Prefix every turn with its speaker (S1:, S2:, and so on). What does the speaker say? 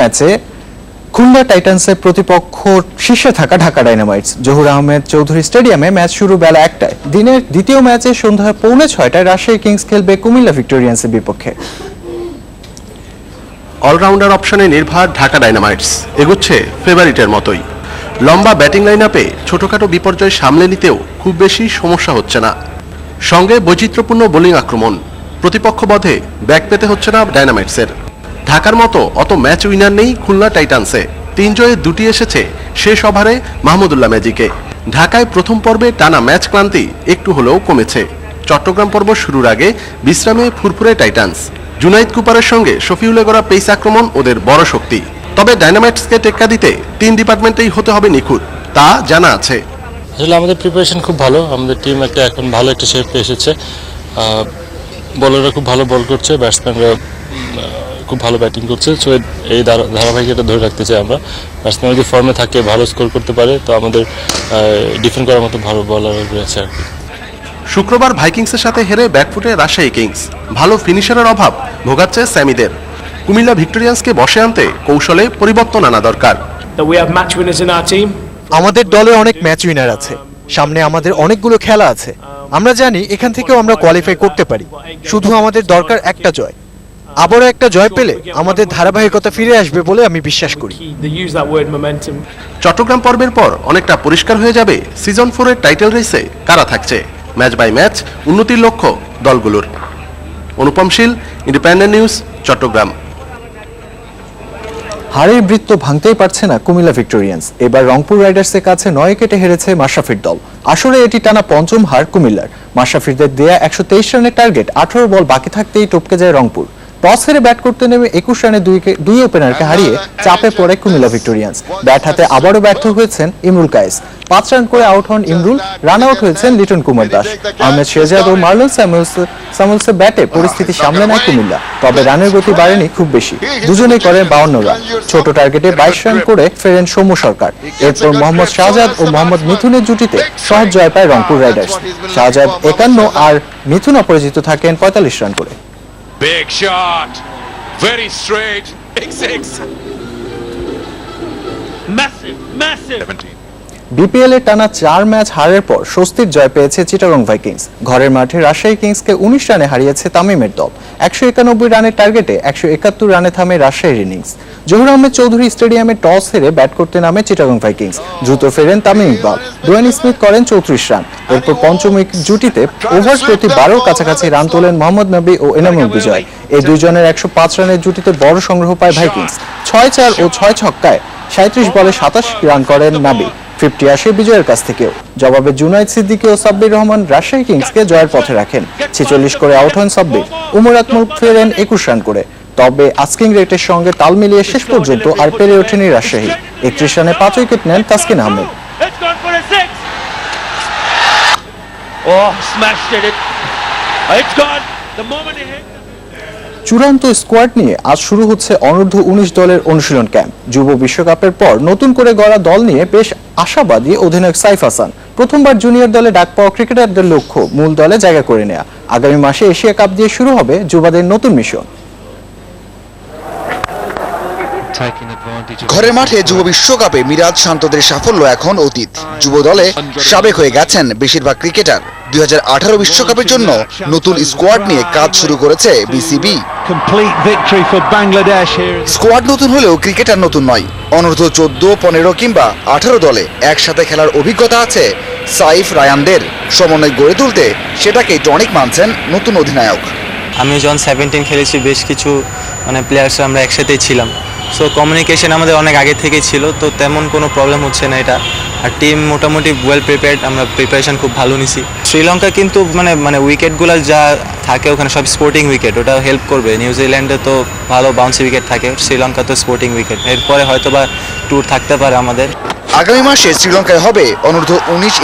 S1: ম্যাচে খুলনা টাইটান্সের প্রতিপক্ষ শীর্ষে থাকা ঢাকা ডায়নামাইটস। জহুর আহমেদ চৌধুরী স্টেডিয়ামে ম্যাচ শুরু বেলা 1টায়। দিনের দ্বিতীয় ম্যাচে সন্ধ্যা 5:45টায় রাজশাহী কিংস খেলবে কুমিল্লা ভিক্টোরিয়ান্সের বিপক্ষে।
S2: অলরাউন্ডার অপশনে নির্ভর ঢাকা ডায়নামাইটস এগোচ্ছে ফেভারিটের মতোই। লম্বা ব্যাটিং লাইনআপে ছোটখাটো বিপর্যয় সামলে নিতেও খুব বেশি সমস্যা হচ্ছে না। সঙ্গে বৈচিত্র্যপূর্ণ বোলিং আক্রমণ, প্রতিপক্ষ বধে ব্যাক পেতে হচ্ছে না ডায়নামাইটসের। ঢাকার মতো অত ম্যাচ উইনার নেই খুলনা টাইটান্সে। 3 জয়ে 2টি এসেছে শেষ ওভারে মাহমুদুল্লাহ ম্যাজিকে। ঢাকায় প্রথম পর্বে টানা ম্যাচ ক্লান্তি একটু হলেও কমেছে। চট্টগ্রাম পর্ব শুরুর আগে বিশ্রামে ফুরফুরে টাইটান্স। জুনাইদ কুপারের সঙ্গে শফিউলে গড়া পেস আক্রমণ ওদের বড় শক্তি। তবে ডায়নামাইটসকে টেক্কা দিতে 3 ডিপার্টমেন্টেই হতে হবে নিখুঁত, তা জানা আছে।
S3: আসলে আমাদের প্রিপারেশন খুব ভালো, আমাদের টিম এখন ভালো একটা শেপে এসেছে। বলাররা খুব ভালো বল করছে, ব্যাটসম্যানরা খুব ভালো ব্যাটিং করছে। সো এই ধারাবাহিকতা ধরে রাখতে চাই আমরা। ব্যাটসম্যান যদি ফর্মে থাকে, ভালো স্কোর করতে পারে, তো আমাদের ডিফেন্ড করার মতো ভালো বলার রয়েছে আর কি।
S2: শুক্রবার ভাইকিংসের সাথে হেরে ব্যাকফুটে রাজশাহী কিংস। ভালো ফিনিশারের অভাব ভোগাচ্ছে স্যামিদের। কুমিল্লা ভিক্টোরিয়ান্সকে বসে আনতে কৌশলে পরিবর্তন আনা দরকার।
S4: আমাদের দলে অনেক ম্যাচ উইনার আছে, সামনে আমাদের অনেকগুলো খেলা আছে। আমরা জানি এখান থেকেও আমরা কোয়ালিফাই করতে পারি। শুধু আমাদের দরকার একটা জয়। আবারও একটা জয় পেলে আমাদের ধারাবাহিকতা ফিরে আসবে বলে আমি বিশ্বাস করি।
S2: চট্টগ্রাম পর্বের পর অনেকটা পরিষ্কার হয়ে যাবে সিজন 4-এর টাইটেল রেসে কারা থাকছে। ম্যাচ বাই ম্যাচ উন্নতির লক্ষ্য দলগুলোর। অনুপম শীল, ইন্ডিপেন্ডেন্ট নিউজ, চট্টগ্রাম।
S1: হারের বৃত্ত ভাঙতেই পারছে না কুমিল্লা ভিক্টোরিয়ান্স। এবার রংপুর রাইডার্সের কাছে 9 উইকেটে হেরেছে মাশরাফির দল। আসলে এটি টানা 5ম হার কুমিল্লার। মাশরাফিরদের দেয়া 123 রানের টার্গেট 18 বল বাকি থাকতেই টপকে যায় রংপুর। টস হেরে ব্যাট করতে নেমে 21 রানে দুই ওপেনারকে হারিয়ে চাপে পড়ে কুমিল্লা ভিক্টোরিয়ান্স। ব্যাট হাতে আবারও ব্যর্থ হয়েছেন ইমরুল কায়েস। 5 রান করে আউট হন ইমরুল। রান আউট হয়েছেন লিটন কুমার দাস। আহমেদ শেহজাদ ও মার্লন স্যামুয়েলসের ব্যাটে পরিস্থিতি সামলে নেয় কুমিল্লা। তবে রানের গতি বাড়েনি খুব বেশি, দুজনেই করেন 52 রান। ছোট টার্গেটে 22 রান করে ফেরেন সৌম্য সরকার। এরপর মোহাম্মদ শাহজাদ ও মোহাম্মদ মিথুনের জুটিতে সহজ জয় পায় রংপুর রাইডার্স। শাহজাদ 51 আর মিথুন অপরাজিত থাকেন 45 রান করে।
S5: Big shot, very straight, big six. Massive.
S1: BPL এর টানা 4 ম্যাচ হারের পর স্বস্তির জয় পেয়েছে চিটাগং ভাইকিংস। ঘরের মাঠে রাজশাহী কিংসকে 19 রানে হারিয়েছে তামিমের দল। 191 রানের টার্গেটে 171 রানে থামে রাজশাহীর ইনিংস। জহুর আহমেদ চৌধুরী স্টেডিয়ামে টস হেরে ব্যাট করতে নামে চিটাগং ভাইকিংস। দ্রুত ফেরেন তামিম ইকবাল। ডোয়েন স্মিথ করেন 34 রান। এরপর পঞ্চম জুটিতে ওভার প্রতি 12 কাছাকাছি রান তোলেন মোহাম্মদ নবী ও এনামুল বিজয়। এই দুইজনের 105 রানের জুটিতে বড় সংগ্রহ পায় ভাইকিংস। 6-4 ও 6 ছক্কায় 37 বলে 27 রান করেন নবী। 50 আসে বিজয়ের কাছ থেকেও। জবাবে জুনাইদ সিদ্দিকী ও সাব্বির রহমান রাজশাহী কিংসকে জয়ের পথে রাখেন। 46 করে আউট হন সাব্বির। উমর আকমল ফেরেন 21 রান করে। তবে আস্কিং রেটের সঙ্গে তাল মিলিয়ে শেষ পর্যন্ত আর পেরে ওঠেনি রাজশাহী। 31 রানে 5 উইকেট নেন তাসকিন আহমেদ। চূড়ান্ত স্কোয়াড নিয়ে আজ শুরু হচ্ছে অনূর্ধ্ব 19 দলের অনুশীলন ক্যাম্প। যুব বিশ্বকাপের পর নতুন করে গড়া দল নিয়ে বেশ আশাবাদী অধিনায়ক সাইফ হাসান। প্রথমবার জুনিয়র দলে ডাক পাওয়া ক্রিকেটারদের লক্ষ্য মূল দলে জায়গা করে নেওয়া। আগামী মাসে এশিয়া কাপ দিয়ে শুরু হবে যুবাদের নতুন মিশন।
S6: ঘরের মাঠে যুব বিশ্বকাপে মিরাজ শান্তদের সাফল্য এখন অতীত। যুব দলে সাবেক হয়ে গেছেন বেশিরভাগ ক্রিকেটার। 2018 বিশ্বকাপের জন্য নতুন স্কোয়াড নিয়ে কাজ শুরু করেছে বিসিবি। স্কোয়াড নতুন হলেও ক্রিকেটার নতুন নয়। অনূর্ধ্ব 14, 15 কিংবা 18 দলে একসাথে খেলার অভিজ্ঞতা আছে সাইফ রায়ানদের। সমন্বয় গড়ে তুলতে সেটাকেই টনিক মানছেন নতুন অধিনায়ক।
S7: আমি যখন 17 খেলেছি, বেশ কিছু প্লেয়ার্স আমরা একসাথেই ছিলাম। সো কমিউনিকেশন আমাদের অনেক আগে থেকেই ছিল, তো তেমন কোনো প্রবলেম হচ্ছে না এটা। আর টিম মোটামুটি ওয়েল প্রিপেয়ার্ড, আমরা প্রিপারেশন খুব ভালো নিছি। শ্রীলঙ্কা কিন্তু উইকেটগুলো যা থাকে ওখানে সব স্পোর্টিং উইকেট, ওটা হেল্প করবে। নিউজিল্যান্ডে তো ভালো বাউন্সি উইকেট থাকে, শ্রীলঙ্কা তো স্পোর্টিং উইকেট। এরপরে হয়তোবা ট্যুর থাকতে পারে আমাদের।
S6: আগামী মাসে শ্রীলঙ্কায় হবে অনূর্ধ্ব 19